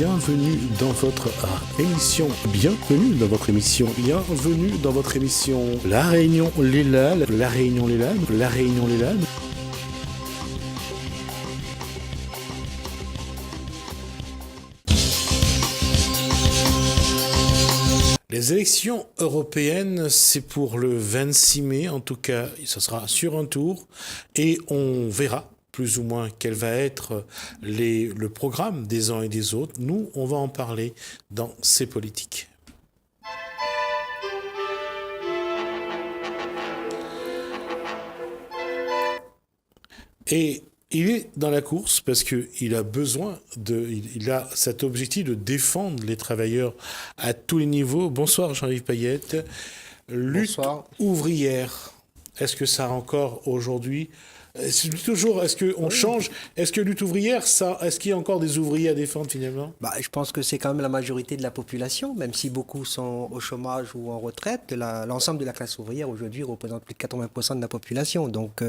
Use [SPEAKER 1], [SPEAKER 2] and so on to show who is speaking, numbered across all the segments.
[SPEAKER 1] bienvenue dans votre émission, La Réunion Lélade, Les élections européennes, c'est pour le 26 mai, en tout cas, ça sera sur un tour, et on verra plus ou moins quel va être le programme des uns et des autres. Nous, on va en parler dans C'est politique. Et il est dans la course parce qu'il a besoin il a cet objectif de défendre les travailleurs à tous les niveaux. Bonsoir Jean-Yves Payette. Lutte ouvrière. Est-ce que ça a encore aujourd'hui... Est-ce qu'on change? Est-ce que lutte ouvrière, est-ce qu'il y a encore des ouvriers à défendre finalement?
[SPEAKER 2] Je pense que c'est quand même la majorité de la population, même si beaucoup sont au chômage ou en retraite. L'ensemble de la classe ouvrière aujourd'hui représente plus de 80% de la population. Donc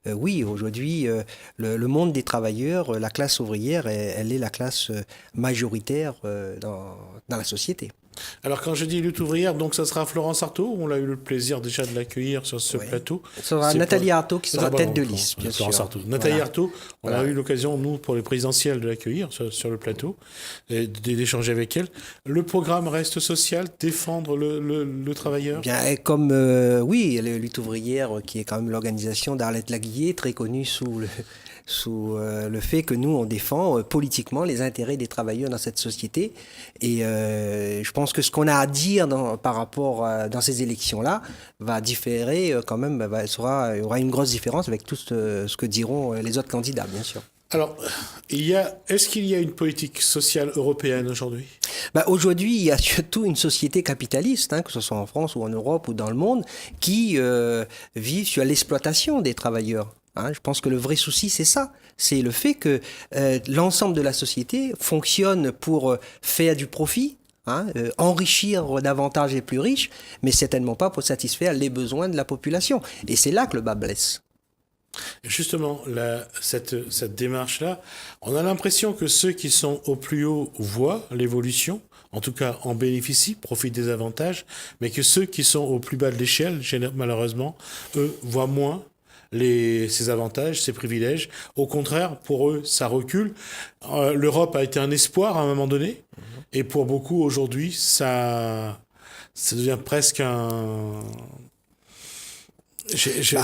[SPEAKER 2] oui, aujourd'hui, le monde des travailleurs, la classe ouvrière, elle est la classe majoritaire dans la société.
[SPEAKER 1] Alors quand je dis lutte ouvrière, donc ça sera Florence Artaud. On a eu le plaisir déjà de l'accueillir sur ce plateau.
[SPEAKER 2] Ce sera Nathalie Artaud qui sera tête de liste, bien sûr.
[SPEAKER 1] Nathalie Artaud, on a eu l'occasion, nous, pour les présidentielles, de l'accueillir sur le plateau, et d'échanger avec elle. Le programme reste social, défendre le travailleur.
[SPEAKER 2] Bien, comme, oui, la lutte ouvrière, qui est quand même l'organisation d'Arlette Laguiller, très connue sous le fait que nous, on défend politiquement les intérêts des travailleurs dans cette société. Et je pense que ce qu'on a à dire par rapport dans ces élections-là va différer quand même, il y aura une grosse différence avec tout ce que diront les autres candidats, bien sûr.
[SPEAKER 1] Alors, est-ce qu'il y a une politique sociale européenne aujourd'hui ?
[SPEAKER 2] Aujourd'hui, il y a surtout une société capitaliste, que ce soit en France ou en Europe ou dans le monde, qui vit sur l'exploitation des travailleurs. Je pense que le vrai souci, c'est ça. C'est le fait que l'ensemble de la société fonctionne pour faire du profit, enrichir davantage les plus riches, mais certainement pas pour satisfaire les besoins de la population. Et c'est là que le bas blesse.
[SPEAKER 1] Justement, cette démarche-là, on a l'impression que ceux qui sont au plus haut voient l'évolution, en tout cas en bénéficient, profitent des avantages, mais que ceux qui sont au plus bas de l'échelle, malheureusement, eux, voient moins ces avantages, ces privilèges. Au contraire, pour eux, ça recule. L'Europe a été un espoir à un moment donné, et pour beaucoup, aujourd'hui, ça devient presque un... Je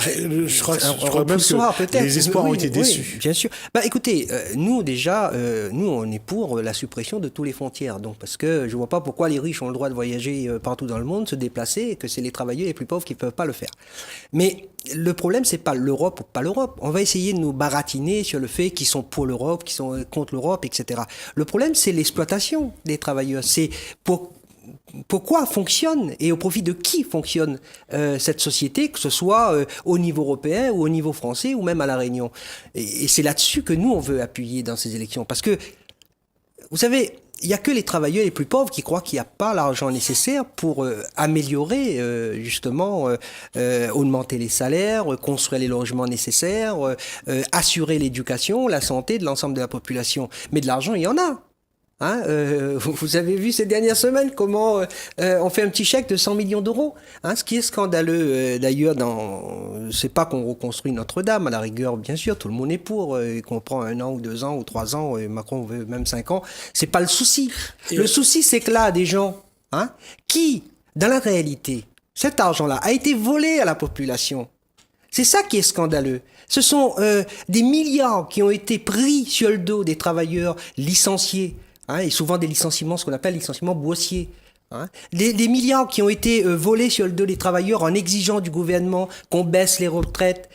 [SPEAKER 1] crois même que les espoirs ont été déçus.
[SPEAKER 2] Oui, bien sûr. Écoutez, nous déjà, on est pour la suppression de toutes les frontières. Donc, parce que je vois pas pourquoi les riches ont le droit de voyager partout dans le monde, se déplacer, et que c'est les travailleurs les plus pauvres qui peuvent pas le faire. Mais le problème, c'est pas l'Europe ou pas l'Europe. On va essayer de nous baratiner sur le fait qu'ils sont pour l'Europe, qu'ils sont contre l'Europe, etc. Le problème, c'est l'exploitation des travailleurs. C'est pourquoi fonctionne et au profit de qui fonctionne cette société, que ce soit au niveau européen ou au niveau français ou même à La Réunion. Et c'est là-dessus que nous, on veut appuyer dans ces élections. Parce que, vous savez, il n'y a que les travailleurs les plus pauvres qui croient qu'il n'y a pas l'argent nécessaire pour améliorer, justement, augmenter les salaires, construire les logements nécessaires, assurer l'éducation, la santé de l'ensemble de la population. Mais de l'argent, il y en a. Vous avez vu ces dernières semaines comment on fait un petit chèque de 100 millions d'euros. Ce qui est scandaleux d'ailleurs, c'est pas qu'on reconstruit Notre-Dame, à la rigueur bien sûr tout le monde est pour, qu'on prend 1 an ou 2 ans ou 3 ans, et Macron veut même 5 ans, c'est pas le souci. Le souci c'est que là des gens qui, dans la réalité, cet argent-là a été volé à la population. C'est ça qui est scandaleux. Ce sont des milliards qui ont été pris sur le dos des travailleurs licenciés. Et souvent des licenciements, ce qu'on appelle licenciements boursiers. Des milliards qui ont été volés sur le dos des travailleurs en exigeant du gouvernement qu'on baisse les retraites,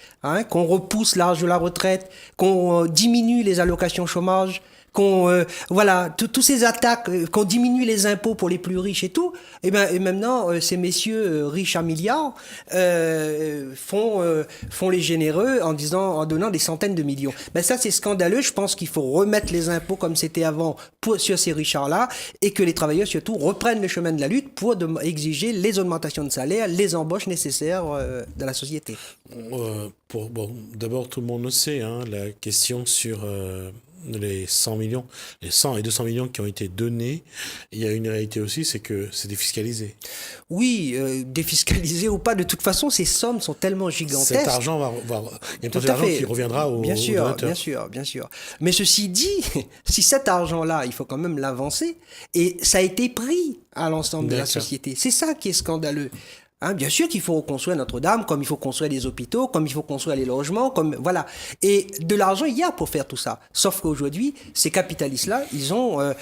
[SPEAKER 2] qu'on repousse l'âge de la retraite, qu'on diminue les allocations chômage, tous ces attaques, qu'on diminue les impôts pour les plus riches et tout. Et maintenant, ces messieurs riches à milliards font les généreux en donnant des centaines de millions. Ça, c'est scandaleux. Je pense qu'il faut remettre les impôts comme c'était avant sur ces richards-là et que les travailleurs, surtout, reprennent le chemin de la lutte pour exiger les augmentations de salaire, les embauches nécessaires dans la société.
[SPEAKER 1] D'abord, tout le monde le sait, la question sur les 100 millions, les 100 et 200 millions qui ont été donnés, il y a une réalité aussi, c'est que c'est défiscalisé.
[SPEAKER 2] Oui, défiscalisé ou pas, de toute façon, ces sommes sont tellement gigantesques.
[SPEAKER 1] Cet argent il y a une partie d'argent qui reviendra aux donateurs.
[SPEAKER 2] Bien sûr. Mais ceci dit, si cet argent-là, il faut quand même l'avancer, et ça a été pris à l'ensemble de la société. C'est ça qui est scandaleux. Hein, bien sûr qu'il faut reconstruire Notre-Dame, comme il faut construire des hôpitaux, comme il faut construire les logements, comme voilà. Et de l'argent, il y a pour faire tout ça. Sauf qu'aujourd'hui, ces capitalistes-là, ils ont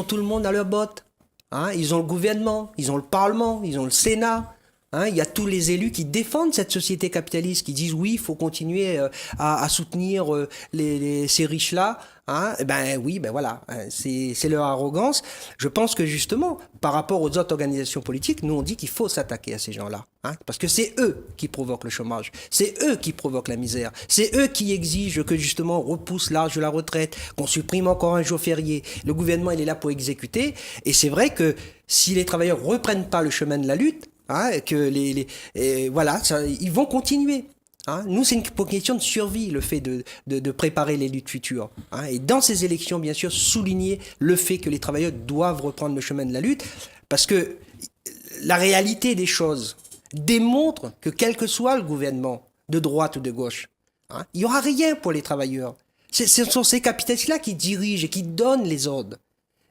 [SPEAKER 2] tout le monde à leur botte. Hein, ils ont le gouvernement, ils ont le Parlement, ils ont le Sénat. Hein, il y a tous les élus qui défendent cette société capitaliste, qui disent oui, il faut continuer à soutenir ces riches-là. Hein, ben oui, ben voilà, c'est leur arrogance. Je pense que justement, par rapport aux autres organisations politiques, nous on dit qu'il faut s'attaquer à ces gens-là, hein, parce que c'est eux qui provoquent le chômage, c'est eux qui provoquent la misère, c'est eux qui exigent que justement on repousse l'âge de la retraite, qu'on supprime encore un jour férié. Le gouvernement il est là pour exécuter, et c'est vrai que si les travailleurs reprennent pas le chemin de la lutte, hein, que voilà, ils vont continuer. Hein, nous, c'est une question de survie, le fait de préparer les luttes futures. Hein, et dans ces élections, bien sûr, souligner le fait que les travailleurs doivent reprendre le chemin de la lutte, parce que la réalité des choses démontre que quel que soit le gouvernement, de droite ou de gauche, hein, il n'y aura rien pour les travailleurs. Ce sont ces capitalistes-là qui dirigent et qui donnent les ordres.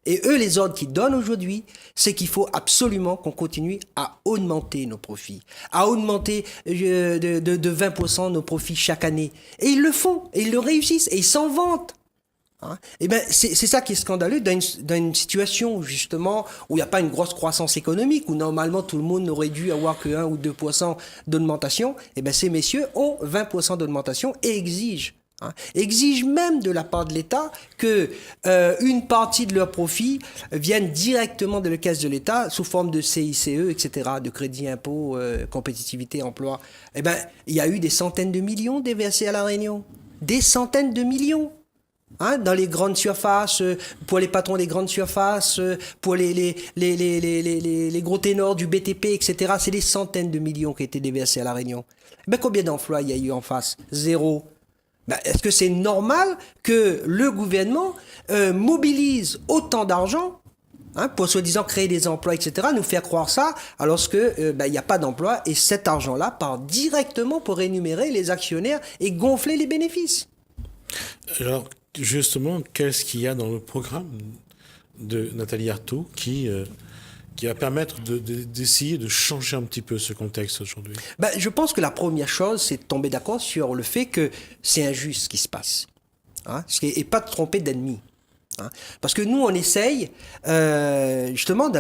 [SPEAKER 2] Et eux, les ordres qu'ils donnent aujourd'hui, c'est qu'il faut absolument qu'on continue à augmenter nos profits, à augmenter de 20% nos profits chaque année. Et ils le font, et ils le réussissent, et ils s'en vantent. Hein, et ben c'est ça qui est scandaleux dans une situation justement où il n'y a pas une grosse croissance économique, où normalement tout le monde n'aurait dû avoir que 1 ou 2% d'augmentation. Et ben ces messieurs ont 20% d'augmentation et exigent. Hein, exige même de la part de l'État que une partie de leurs profits vienne directement de la caisse de l'État sous forme de CICE, etc., de crédit impôt, compétitivité, emploi. Eh ben, il y a eu des centaines de millions déversés à La Réunion. Des centaines de millions. Hein, dans les grandes surfaces, pour les patrons des grandes surfaces, pour les gros ténors du BTP, etc. C'est des centaines de millions qui ont été déversés à La Réunion. Eh ben, combien d'emplois il y a eu en face? Zéro. Ben, est-ce que c'est normal que le gouvernement mobilise autant d'argent, hein, pour soi-disant créer des emplois, etc., nous faire croire ça, alors que il n'y a pas d'emploi, et cet argent-là part directement pour rémunérer les actionnaires et gonfler les bénéfices?
[SPEAKER 1] Alors, justement, qu'est-ce qu'il y a dans le programme de Nathalie Arthaud qui va permettre d'essayer de changer un petit peu ce contexte aujourd'hui?
[SPEAKER 2] Ben, je pense que la première chose, c'est de tomber d'accord sur le fait que c'est injuste ce qui se passe. Hein, et pas de tromper d'ennemis. Hein, parce que nous, on essaye, justement,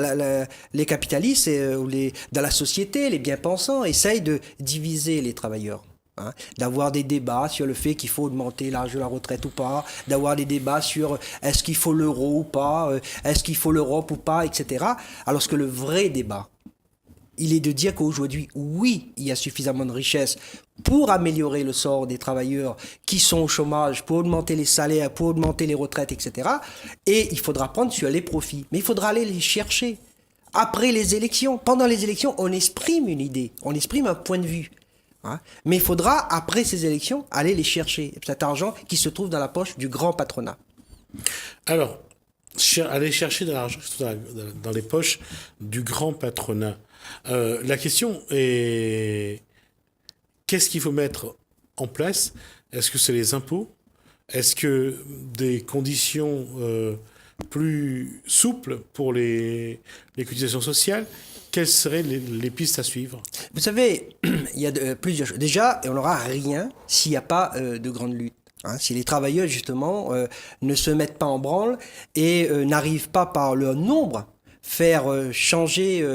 [SPEAKER 2] les capitalistes, dans la société, les bien-pensants, essayent de diviser les travailleurs. Hein, d'avoir des débats sur le fait qu'il faut augmenter l'âge de la retraite ou pas, d'avoir des débats sur est-ce qu'il faut l'euro ou pas, est-ce qu'il faut l'Europe ou pas, etc. Alors que le vrai débat, il est de dire qu'aujourd'hui, oui, il y a suffisamment de richesse pour améliorer le sort des travailleurs qui sont au chômage, pour augmenter les salaires, pour augmenter les retraites, etc. Et il faudra prendre sur les profits, mais il faudra aller les chercher. Après les élections, pendant les élections, on exprime une idée, on exprime un point de vue. Hein, mais il faudra, après ces élections, aller les chercher, cet argent qui se trouve dans la poche du grand patronat.
[SPEAKER 1] Alors, aller chercher de l'argent dans les poches du grand patronat. La question est, qu'est-ce qu'il faut mettre en place? Est-ce que c'est les impôts? Est-ce que des conditions plus souples pour les cotisations sociales? Quelles seraient les pistes à suivre?
[SPEAKER 2] Vous savez, il y a plusieurs choses. Déjà, on n'aura rien s'il n'y a pas de grande lutte. Hein, si les travailleurs, justement, ne se mettent pas en branle et n'arrivent pas par leur nombre faire changer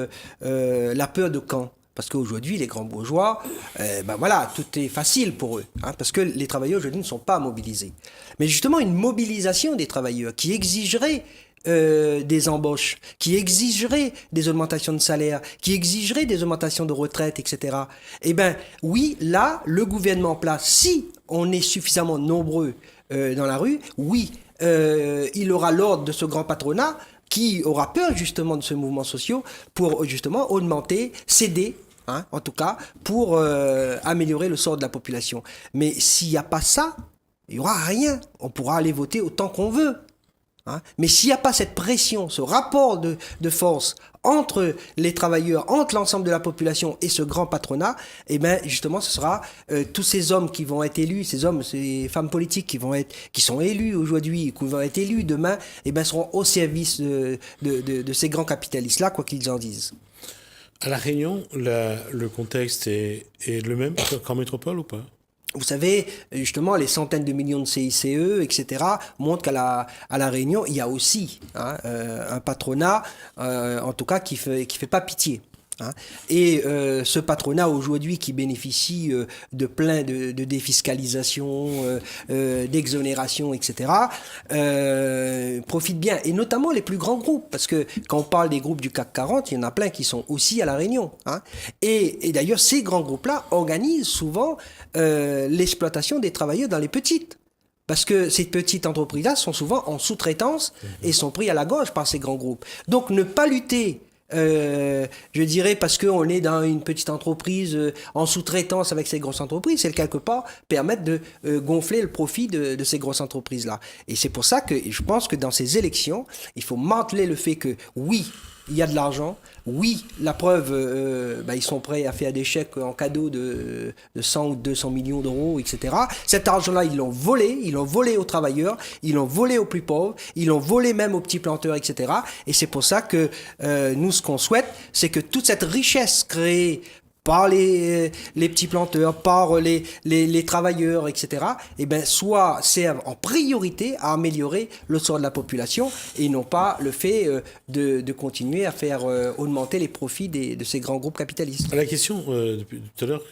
[SPEAKER 2] la peur de camp. Parce qu'aujourd'hui, les grands bourgeois, ben voilà, tout est facile pour eux. Hein, parce que les travailleurs aujourd'hui ne sont pas mobilisés. Mais justement, une mobilisation des travailleurs qui exigerait des embauches, qui exigerait des augmentations de salaire, qui exigerait des augmentations de retraite, etc. Eh bien, oui, là, le gouvernement en place, si on est suffisamment nombreux dans la rue, oui, il aura l'ordre de ce grand patronat qui aura peur justement de ce mouvement social pour justement augmenter, céder, hein, en tout cas, pour améliorer le sort de la population. Mais s'il n'y a pas ça, il n'y aura rien. On pourra aller voter autant qu'on veut. Hein. Mais s'il n'y a pas cette pression, ce rapport de force entre les travailleurs, entre l'ensemble de la population et ce grand patronat, eh bien justement ce sera tous ces hommes qui vont être élus, ces hommes, ces femmes politiques qui sont élus aujourd'hui, qui vont être élus demain, eh bien seront au service de ces grands capitalistes-là, quoi qu'ils en disent.
[SPEAKER 1] À La Réunion, le contexte est le même qu'en métropole ou pas?
[SPEAKER 2] Vous savez, justement, les centaines de millions de CICE, etc., montrent à la Réunion, il y a aussi un patronat, en tout cas, qui fait pas pitié. Hein. Et ce patronat aujourd'hui qui bénéficie de plein de défiscalisation, d'exonération, etc., profite bien. Et notamment les plus grands groupes, parce que quand on parle des groupes du CAC 40, il y en a plein qui sont aussi à La Réunion. Hein. Et d'ailleurs, ces grands groupes-là organisent souvent l'exploitation des travailleurs dans les petites. Parce que ces petites entreprises-là sont souvent en sous-traitance et sont pris à la gorge par ces grands groupes. Donc ne pas lutter... je dirais parce qu'on est dans une petite entreprise en sous-traitance avec ces grosses entreprises, c'est quelque part permettre de gonfler le profit de ces grosses entreprises-là. Et c'est pour ça que je pense que dans ces élections, il faut marteler le fait que oui, il y a de l'argent, oui, la preuve, ils sont prêts à faire des chèques en cadeau de 100 ou 200 millions d'euros, etc. Cet argent-là, ils l'ont volé aux travailleurs, ils l'ont volé aux plus pauvres, ils l'ont volé même aux petits planteurs, etc. Et c'est pour ça que nous, ce qu'on souhaite, c'est que toute cette richesse créée par les petits planteurs, par les travailleurs, etc., eh ben, servent en priorité à améliorer le sort de la population et non pas le fait de continuer à faire augmenter les profits de ces grands groupes capitalistes.
[SPEAKER 1] La question, depuis tout à l'heure,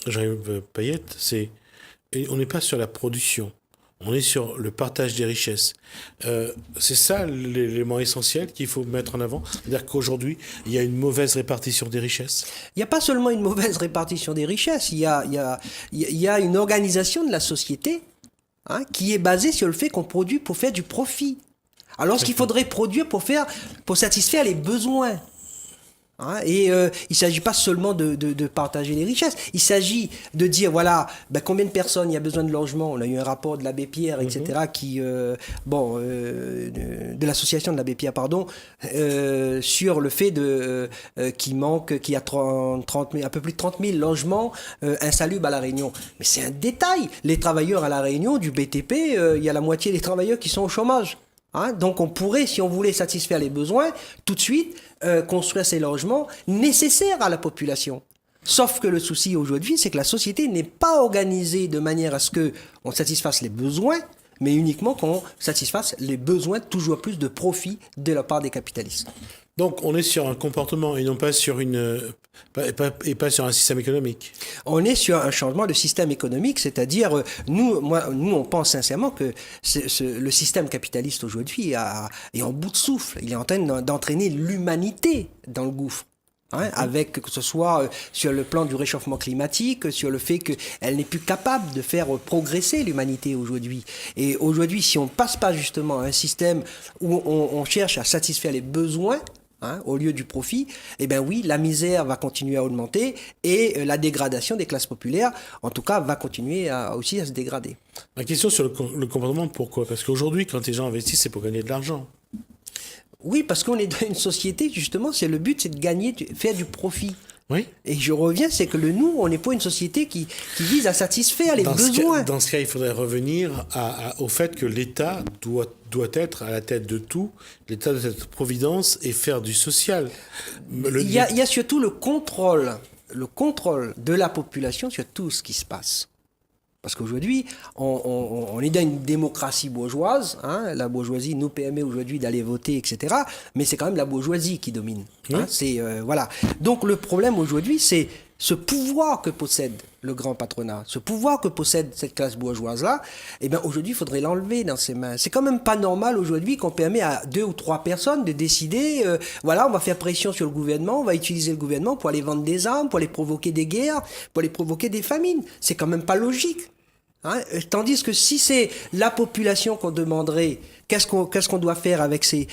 [SPEAKER 1] Jean-Yves Payette, c'est on n'est pas sur la production. On est sur le partage des richesses. C'est ça l'élément essentiel qu'il faut mettre en avant. C'est-à-dire qu'aujourd'hui, il y a une mauvaise répartition des richesses.
[SPEAKER 2] Il n'y a pas seulement une mauvaise répartition des richesses, il y a une organisation de la société qui est basée sur le fait qu'on produit pour faire du profit. Alors qu'il faudrait produire pour satisfaire les besoins. Et il ne s'agit pas seulement de partager les richesses. Il s'agit de dire, voilà, combien de personnes il y a besoin de logement. On a eu un rapport de l'abbé Pierre, etc., de l'association de l'abbé Pierre, pardon, sur le fait qu'il y a 30 000, un peu plus de 30 000 logements insalubres à La Réunion. Mais c'est un détail. Les travailleurs à La Réunion, du BTP, il y a la moitié des travailleurs qui sont au chômage. Donc on pourrait, si on voulait satisfaire les besoins, tout de suite construire ces logements nécessaires à la population. Sauf que le souci aujourd'hui, c'est que la société n'est pas organisée de manière à ce qu'on satisfasse les besoins, mais uniquement qu'on satisfasse les besoins de toujours plus de profit de la part des capitalistes.
[SPEAKER 1] Donc on est sur un comportement et non pas sur pas sur un système économique.
[SPEAKER 2] On est sur un changement de système économique, c'est-à-dire nous on pense sincèrement que le système capitaliste aujourd'hui est en bout de souffle. Il est en train d'entraîner l'humanité dans le gouffre. Avec que ce soit sur le plan du réchauffement climatique, sur le fait qu'elle n'est plus capable de faire progresser l'humanité aujourd'hui. Et aujourd'hui, si on ne passe pas justement à un système où on cherche à satisfaire les besoins, au lieu du profit, eh bien oui, la misère va continuer à augmenter et la dégradation des classes populaires, en tout cas, va continuer aussi à se dégrader.
[SPEAKER 1] Ma question sur le comportement, pourquoi? Parce qu'aujourd'hui, quand les gens investissent, c'est pour gagner de l'argent.
[SPEAKER 2] Oui, parce qu'on est dans une société, justement, le but, c'est de gagner, faire du profit.
[SPEAKER 1] Oui.
[SPEAKER 2] Et je reviens, c'est que on n'est pas une société qui vise à satisfaire les besoins.
[SPEAKER 1] Dans ce cas, il faudrait revenir au fait que l'État doit être à la tête de tout, l'État doit être providence et faire du social.
[SPEAKER 2] Il y a surtout le contrôle de la population sur tout ce qui se passe. Parce qu'aujourd'hui, on est dans une démocratie bourgeoise. La bourgeoisie nous permet aujourd'hui d'aller voter, etc. Mais c'est quand même la bourgeoisie qui domine.
[SPEAKER 1] Oui.
[SPEAKER 2] Voilà. Donc le problème aujourd'hui, c'est ce pouvoir que possède le grand patronat, ce pouvoir que possède cette classe bourgeoise-là. Eh bien, aujourd'hui, il faudrait l'enlever dans ses mains. C'est quand même pas normal aujourd'hui qu'on permet à 2 ou 3 personnes de décider, on va faire pression sur le gouvernement, on va utiliser le gouvernement pour aller vendre des armes, pour aller provoquer des guerres, pour aller provoquer des famines. C'est quand même pas logique. Hein. Tandis que si c'est la population qu'on demanderait, qu'est-ce qu'on doit faire avec ces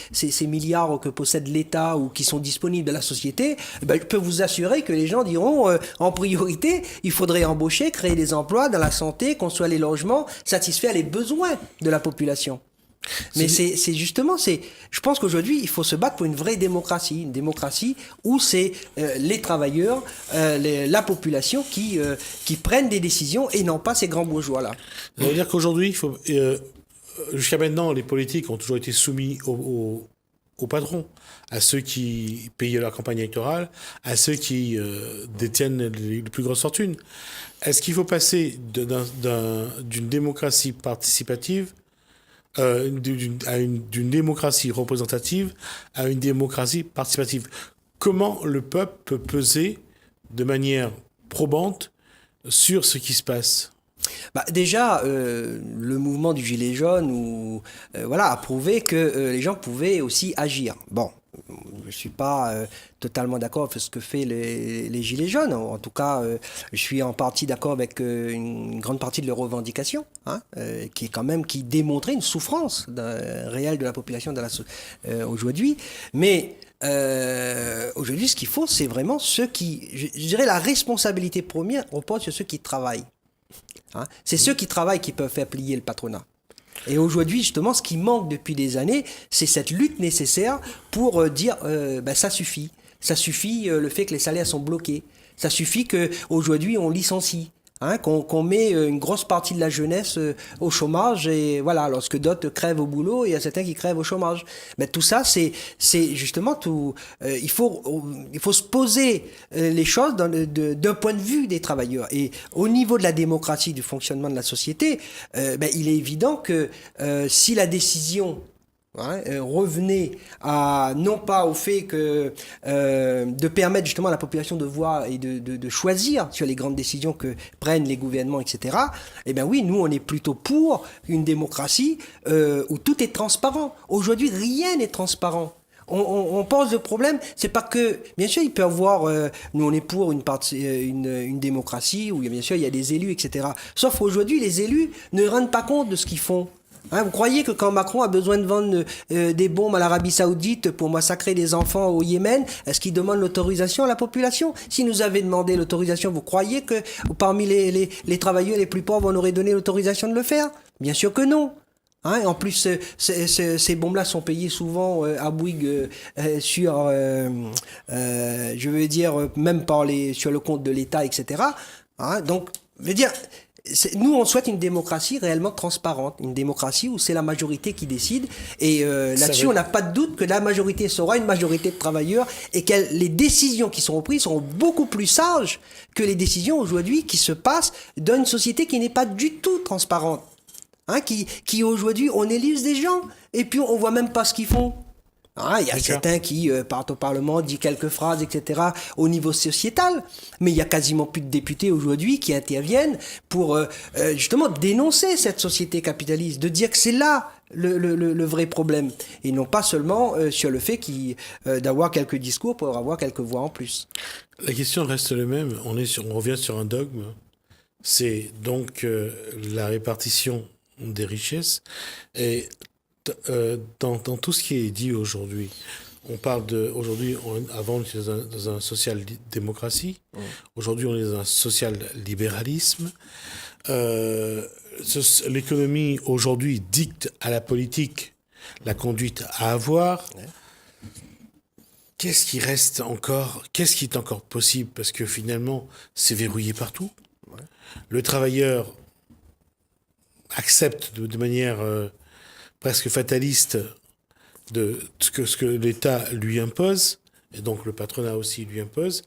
[SPEAKER 2] milliards que possède l'État ou qui sont disponibles de la société, ben, je peux vous assurer que les gens diront, en priorité, il faudrait embaucher, créer des emplois dans la santé, construire les logements, satisfaire les besoins de la population. Mais c'est justement, je pense qu'aujourd'hui, il faut se battre pour une vraie démocratie, une démocratie où c'est les travailleurs, la population qui prennent des décisions et non pas ces grands bourgeois-là.
[SPEAKER 1] Ça veut dire qu'aujourd'hui, jusqu'à maintenant, les politiques ont toujours été soumis aux patrons, à ceux qui payaient leur campagne électorale, à ceux qui détiennent les plus grosses fortunes. Est-ce qu'il faut passer d'une démocratie participative d'une démocratie représentative à une démocratie participative? Comment le peuple peut peser de manière probante sur ce qui se passe?
[SPEAKER 2] Bah, déjà, le mouvement du Gilet jaune a prouvé que les gens pouvaient aussi agir. Bon, je ne suis pas totalement d'accord avec ce que fait les Gilets jaunes. En tout cas, je suis en partie d'accord avec une grande partie de leurs revendications, hein, qui démontrait une souffrance réelle de la population aujourd'hui. Mais aujourd'hui, ce qu'il faut, c'est vraiment je dirais la responsabilité première repose sur ceux qui travaillent. Hein. C'est ceux qui travaillent qui peuvent faire plier le patronat. Et aujourd'hui, justement, ce qui manque depuis des années, c'est cette lutte nécessaire pour dire ça suffit. Ça suffit le fait que les salaires sont bloqués. Ça suffit qu'aujourd'hui, on licencie. Hein, qu'on met une grosse partie de la jeunesse au chômage et voilà, lorsque d'autres crèvent au boulot, il y a certains qui crèvent au chômage. Mais tout ça, c'est justement tout. Il faut se poser les choses d'un point de vue des travailleurs. Et au niveau de la démocratie, du fonctionnement de la société, il est évident que si la décision revenait non pas au fait que de permettre justement à la population de voir et de choisir sur les grandes décisions que prennent les gouvernements, etc. Eh bien oui, nous on est plutôt pour une démocratie où tout est transparent. Aujourd'hui, rien n'est transparent. On pose le problème, c'est pas que, bien sûr, il peut y avoir, nous on est pour une démocratie où bien sûr il y a des élus, etc. Sauf aujourd'hui, les élus ne rendent pas compte de ce qu'ils font. Hein, vous croyez que quand Macron a besoin de vendre des bombes à l'Arabie Saoudite pour massacrer des enfants au Yémen, est-ce qu'il demande l'autorisation à la population? Si nous avait demandé l'autorisation, vous croyez que parmi les travailleurs les plus pauvres, on aurait donné l'autorisation de le faire? Bien sûr que non. Hein, en plus, ces bombes-là sont payées souvent à Bouygues sur, je veux dire, même sur le compte de l'État, etc. Hein, donc, je veux dire... Nous, on souhaite une démocratie réellement transparente, une démocratie où c'est la majorité qui décide. Et là-dessus, on n'a pas de doute que la majorité sera une majorité de travailleurs et que les décisions qui seront prises seront beaucoup plus sages que les décisions aujourd'hui qui se passent dans une société qui n'est pas du tout transparente. Hein, qui aujourd'hui, on élise des gens et puis on voit même pas ce qu'ils font. Il y a certains qui partent au Parlement, disent quelques phrases, etc. au niveau sociétal, mais il y a quasiment plus de députés aujourd'hui qui interviennent pour justement dénoncer cette société capitaliste, de dire que c'est là le vrai problème, et non pas seulement sur le fait d'avoir quelques discours pour avoir quelques voix en plus.
[SPEAKER 1] La question reste la même, on revient sur un dogme, c'est donc la répartition des richesses, et dans tout ce qui est dit aujourd'hui, on parle avant on était dans un social-démocratie, aujourd'hui on est dans un social-libéralisme. L'économie aujourd'hui dicte à la politique la conduite à avoir. Qu'est-ce qui reste encore? Qu'est-ce qui est encore possible? Parce que finalement, c'est verrouillé partout. Le travailleur accepte de manière presque fataliste de ce que l'État lui impose, et donc le patronat aussi lui impose.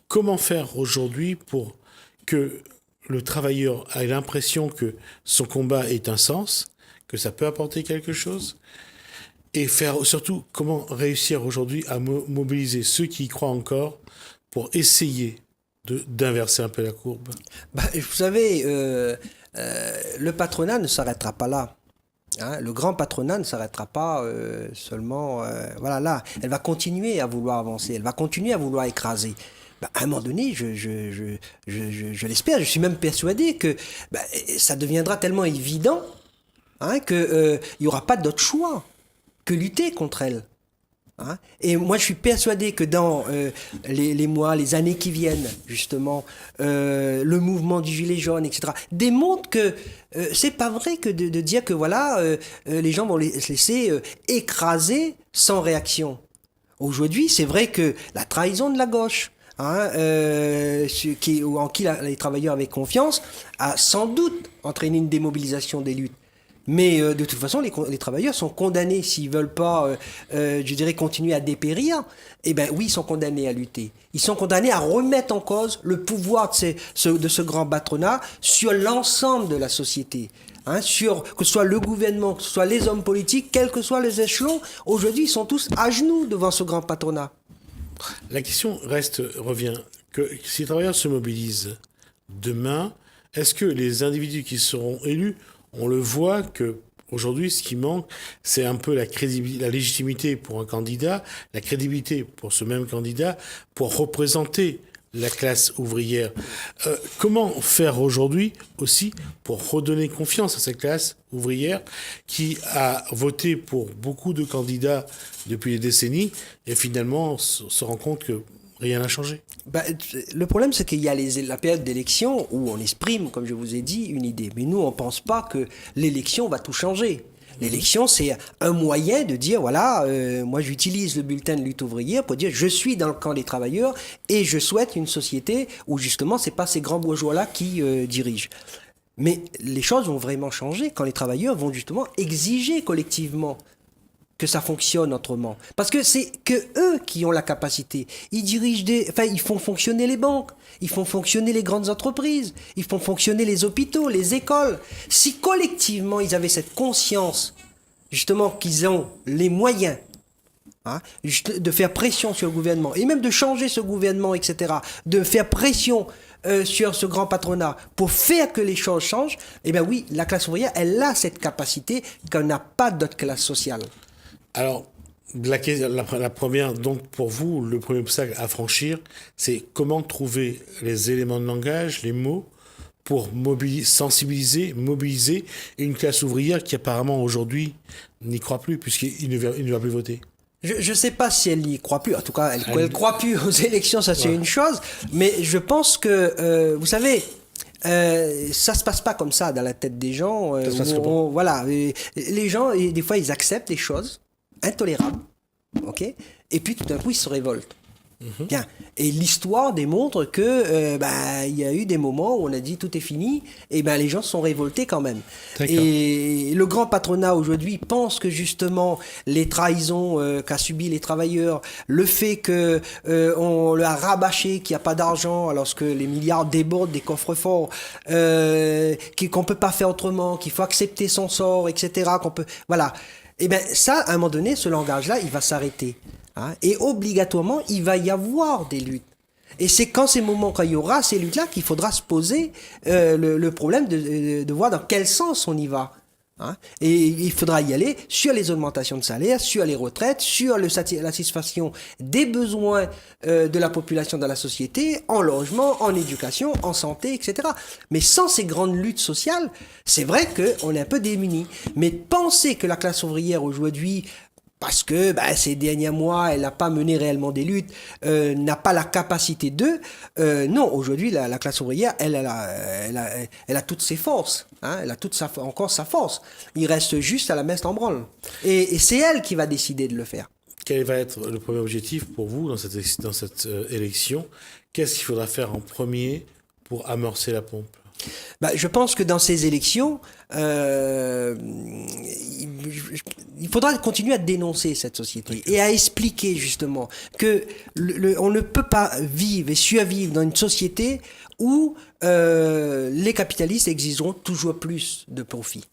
[SPEAKER 1] Comment faire aujourd'hui pour que le travailleur ait l'impression que son combat ait un sens, que ça peut apporter quelque chose, et surtout comment réussir aujourd'hui à mobiliser ceux qui y croient encore pour essayer d'inverser un peu la courbe?
[SPEAKER 2] Vous savez, le patronat ne s'arrêtera pas là. Hein, le grand patronat ne s'arrêtera pas seulement là. Elle va continuer à vouloir avancer, elle va continuer à vouloir écraser. à un moment donné, je l'espère, je suis même persuadé que ça deviendra tellement évident qu'il n'y aura pas d'autre choix que lutter contre elle. Hein. Et moi, je suis persuadé que dans les mois, les années qui viennent, justement, le mouvement du gilet jaune, etc., démontre que c'est pas vrai que de dire que voilà, les gens vont se laisser écraser sans réaction. Aujourd'hui, c'est vrai que la trahison de la gauche, en qui les travailleurs avaient confiance, a sans doute entraîné une démobilisation des luttes. Mais de toute façon, les travailleurs sont condamnés, s'ils veulent pas, je dirais, continuer à dépérir, eh ben oui, ils sont condamnés à lutter. Ils sont condamnés à remettre en cause le pouvoir de ce grand patronat sur l'ensemble de la société. Que ce soit le gouvernement, que ce soit les hommes politiques, quels que soient les échelons, aujourd'hui, ils sont tous à genoux devant ce grand patronat.
[SPEAKER 1] La question revient, que si les travailleurs se mobilisent demain, est-ce que les individus qui seront élus, on le voit que aujourd'hui, ce qui manque, c'est un peu la légitimité pour un candidat, la crédibilité pour ce même candidat, pour représenter la classe ouvrière. Comment faire aujourd'hui aussi pour redonner confiance à cette classe ouvrière qui a voté pour beaucoup de candidats depuis des décennies et finalement se rend compte que rien n'a changé?
[SPEAKER 2] Le problème, c'est qu'il y a la période d'élection où on exprime, comme je vous ai dit, une idée. Mais nous, on ne pense pas que l'élection va tout changer. L'élection, c'est un moyen de dire, voilà, moi j'utilise le bulletin de lutte ouvrière pour dire je suis dans le camp des travailleurs et je souhaite une société où justement, ce n'est pas ces grands bourgeois-là qui dirigent. Mais les choses vont vraiment changer quand les travailleurs vont justement exiger collectivement que ça fonctionne autrement. Parce que c'est que eux qui ont la capacité. Ils dirigent ils font fonctionner les banques, ils font fonctionner les grandes entreprises, ils font fonctionner les hôpitaux, les écoles. Si collectivement ils avaient cette conscience, justement, qu'ils ont les moyens de faire pression sur le gouvernement, et même de changer ce gouvernement, etc., de faire pression sur ce grand patronat pour faire que les choses changent, eh bien oui, la classe ouvrière, elle a cette capacité qu'elle n'a pas d'autre classe sociale.
[SPEAKER 1] Alors, la première, donc pour vous, le premier obstacle à franchir, c'est comment trouver les éléments de langage, les mots, pour sensibiliser, mobiliser une classe ouvrière qui apparemment aujourd'hui n'y croit plus, puisqu'il ne va plus voter.
[SPEAKER 2] Je ne sais pas si elle n'y croit plus. En tout cas, elle ne croit plus aux élections, ça c'est une chose. Mais je pense que, vous savez, ça se passe pas comme ça dans la tête des gens. Voilà, les gens, des fois, ils acceptent des choses intolérables, ok, et puis tout d'un coup ils se révoltent. Bien. Et l'histoire démontre que il y a eu des moments où on a dit tout est fini, et les gens se sont révoltés quand même. Et le grand patronat aujourd'hui pense que justement les trahisons qu'a subi les travailleurs, le fait que on leur a rabâché qu'il n'y a pas d'argent alors que les milliards débordent des coffres forts, qu'on peut pas faire autrement, qu'il faut accepter son sort, etc. Voilà. Et ça, à un moment donné, ce langage-là, il va s'arrêter. Et obligatoirement, il va y avoir des luttes. Et c'est quand il y aura ces luttes-là qu'il faudra se poser le problème de voir dans quel sens on y va. Et il faudra y aller sur les augmentations de salaire, sur les retraites, sur la satisfaction des besoins de la population dans la société, en logement, en éducation, en santé, etc. Mais sans ces grandes luttes sociales, c'est vrai qu'on est un peu démunis. Mais penser que la classe ouvrière aujourd'hui, parce que ces derniers mois, elle n'a pas mené réellement des luttes, n'a pas la capacité non, aujourd'hui, la classe ouvrière, elle a toutes ses forces. Elle a encore sa force. Il reste juste à la mettre en branle. Et c'est elle qui va décider de le faire.
[SPEAKER 1] Quel va être le premier objectif pour vous dans cette élection? Qu'est-ce qu'il faudra faire en premier pour amorcer la pompe?
[SPEAKER 2] Je pense que dans ces élections, il faudra continuer à dénoncer cette société et à expliquer justement que on ne peut pas vivre et survivre dans une société où les capitalistes exigeront toujours plus de profit.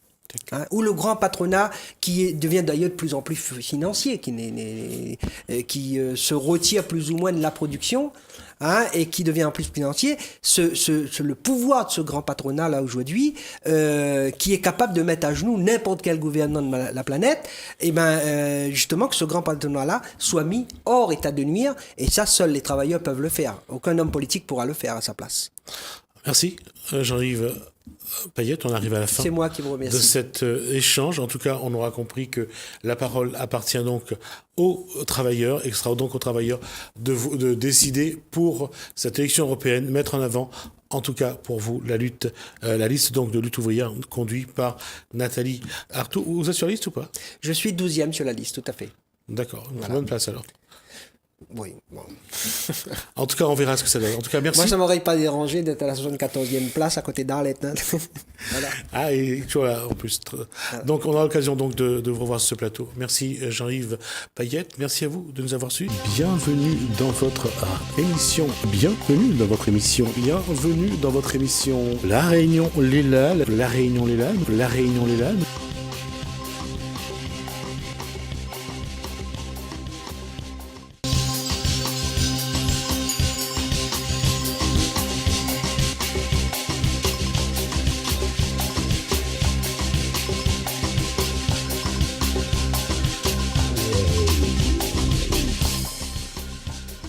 [SPEAKER 2] Ou le grand patronat devient d'ailleurs de plus en plus financier, qui se retire plus ou moins de la production, et qui devient en plus financier. Le pouvoir de ce grand patronat là aujourd'hui, qui est capable de mettre à genoux n'importe quel gouvernement de la planète, justement que ce grand patronat là soit mis hors état de nuire, et ça seuls les travailleurs peuvent le faire. Aucun homme politique pourra le faire à sa place.
[SPEAKER 1] Merci Jean-Yves Payette, on arrive à la fin
[SPEAKER 2] C'est moi qui vous remercie
[SPEAKER 1] de cet échange. En tout cas, on aura compris que la parole appartient donc aux travailleurs, et ce sera donc aux travailleurs de décider pour cette élection européenne, mettre en avant, en tout cas pour vous, la liste donc de lutte ouvrière conduite par Nathalie Arthaud. Vous êtes sur la liste ou pas?
[SPEAKER 2] Je suis 12e sur la liste, tout à fait.
[SPEAKER 1] D'accord, une très bonne place alors.
[SPEAKER 2] Oui, bon.
[SPEAKER 1] En tout cas, on verra ce que ça donne. En tout cas, merci.
[SPEAKER 2] Moi, ça ne m'aurait pas dérangé d'être à la 74e place à côté d'Arlette.
[SPEAKER 1] Voilà. Ah, et tu vois, en plus. Donc, on aura l'occasion donc de vous revoir sur ce plateau. Merci Jean-Yves Payette. Merci à vous de nous avoir suivis. Bienvenue dans votre émission. Bienvenue dans votre émission. Bienvenue dans votre émission. La Réunion Lélal. La Réunion Lélal. La Réunion Lélal.